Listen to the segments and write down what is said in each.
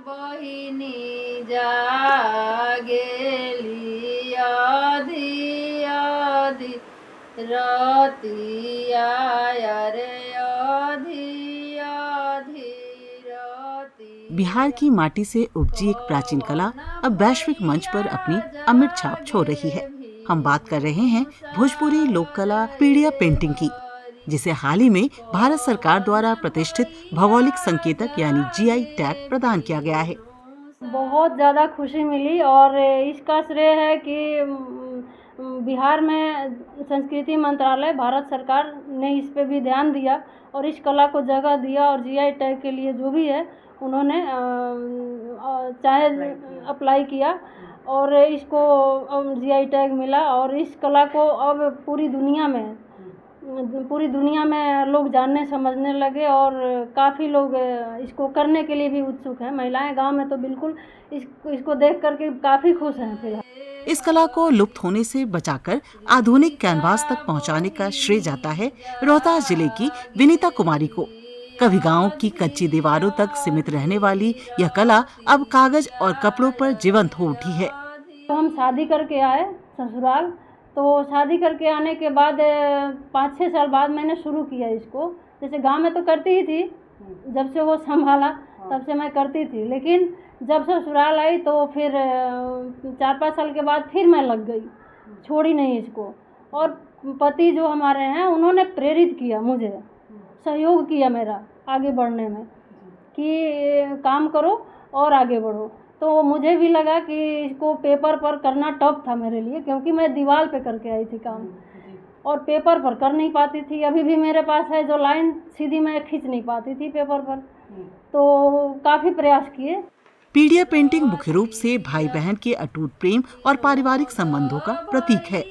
बहिनी जागेली आधी आधी रतिया रे आधी आधी रतिया। बिहार की माटी से उपजी एक प्राचीन कला अब वैश्विक मंच पर अपनी अमिट छाप छोड़ रही है। हम बात कर रहे हैं भोजपुरी लोक कला पीढ़िया पेंटिंग की, जिसे हाल ही में भारत सरकार द्वारा प्रतिष्ठित भौगोलिक संकेतक यानी GI टैग प्रदान किया गया है। बहुत ज़्यादा खुशी मिली और इसका श्रेय है कि बिहार में संस्कृति मंत्रालय, भारत सरकार ने इस पे भी ध्यान दिया और इस कला को जगह दिया और GI टैग के लिए जो भी है उन्होंने चाहे अप्लाई किया और इसको GI टैग मिला और इस कला को अब पूरी दुनिया में लोग जानने समझने लगे और काफ़ी लोग इसको करने के लिए भी उत्सुक हैं। महिलाएं गांव में तो बिल्कुल इसको देख करके काफ़ी खुश हैं। फिर इस कला को लुप्त होने से बचाकर आधुनिक कैनवास तक पहुंचाने का श्रेय जाता है रोहतास जिले की विनीता कुमारी को। कभी गांव की कच्ची दीवारों तक सीमित रहने वाली यह कला अब कागज और कपड़ों पर जीवंत हो उठी है। तो हम शादी करके आए ससुराल, तो शादी करके आने के बाद 5-6 साल बाद मैंने शुरू किया इसको। जैसे गांव में तो करती ही थी, जब से वो संभाला तब से मैं करती थी, लेकिन जब ससुराल आई तो फिर 4-5 साल के बाद फिर मैं लग गई, छोड़ी नहीं इसको। और पति जो हमारे हैं उन्होंने प्रेरित किया, मुझे सहयोग किया मेरा आगे बढ़ने में कि काम करो और आगे बढ़ो। तो मुझे भी लगा कि इसको पेपर पर करना टफ था मेरे लिए, क्योंकि मैं दीवार पे करके आई थी काम और पेपर पर कर नहीं पाती थी। अभी भी मेरे पास है जो लाइन सीधी मैं खींच नहीं पाती थी पेपर पर, तो काफ़ी प्रयास किए। पीढ़िया पेंटिंग मुख्य रूप से भाई बहन के अटूट प्रेम और पारिवारिक संबंधों का प्रतीक है।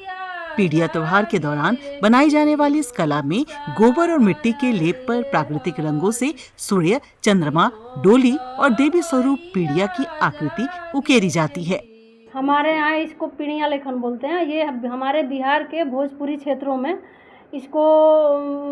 पीढ़िया त्योहार के दौरान बनाई जाने वाली इस कला में गोबर और मिट्टी के लेप पर प्राकृतिक रंगों से सूर्य, चंद्रमा, डोली और देवी स्वरूप पीढ़िया की आकृति उकेरी जाती है। हमारे यहाँ इसको पीढ़िया लेखन बोलते हैं। ये हमारे बिहार के भोजपुरी क्षेत्रों में इसको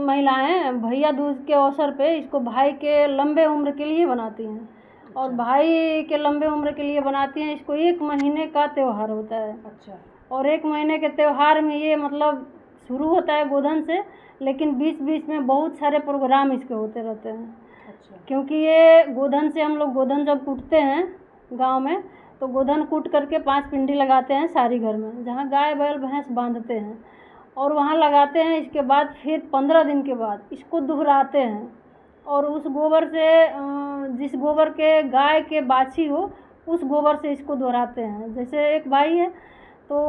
महिलाएं भैया दूज के अवसर पे इसको भाई के लंबे उम्र के लिए बनाती हैं। और भाई के लंबे उम्र के लिए बनाती हैं। इसको 1 महीने का त्यौहार होता है। अच्छा। और 1 महीने के त्यौहार में ये मतलब शुरू होता है गोधन से, लेकिन बीच बीच में बहुत सारे प्रोग्राम इसके होते रहते हैं। अच्छा। क्योंकि ये गोधन से हम लोग गोधन जब कूटते हैं गांव में, तो गोधन कूट करके 5 पिंडी लगाते हैं सारी घर में, जहाँ गाय बैल भैंस बांधते हैं और वहाँ लगाते हैं। इसके बाद फिर 15 दिन के बाद इसको दोहराते हैं और उस गोबर से, जिस गोबर के गाय के बाछी हो उस गोबर से इसको दोहराते हैं। जैसे एक भाई है तो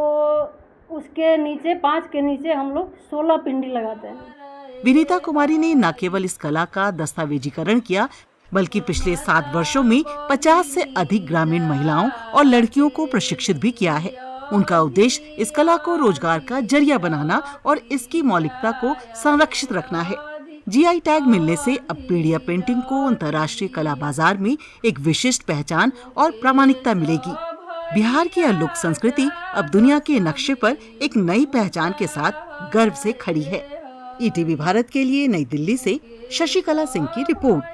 उसके नीचे 5 के नीचे हम लोग 16 पिंडी लगाते हैं। विनीता कुमारी ने न केवल इस कला का दस्तावेजीकरण किया, बल्कि पिछले 7 वर्षों में 50 से अधिक ग्रामीण महिलाओं और लड़कियों को प्रशिक्षित भी किया है। उनका उद्देश्य इस कला को रोजगार का जरिया बनाना और इसकी मौलिकता को संरक्षित रखना है। GI टैग मिलने से अब पीढ़िया पेंटिंग को अंतर्राष्ट्रीय कला बाजार में एक विशिष्ट पहचान और प्रामाणिकता मिलेगी। बिहार की यह लोक संस्कृति अब दुनिया के नक्शे पर एक नई पहचान के साथ गर्व से खड़ी है। ETV भारत के लिए नई दिल्ली से शशिकला सिंह की रिपोर्ट।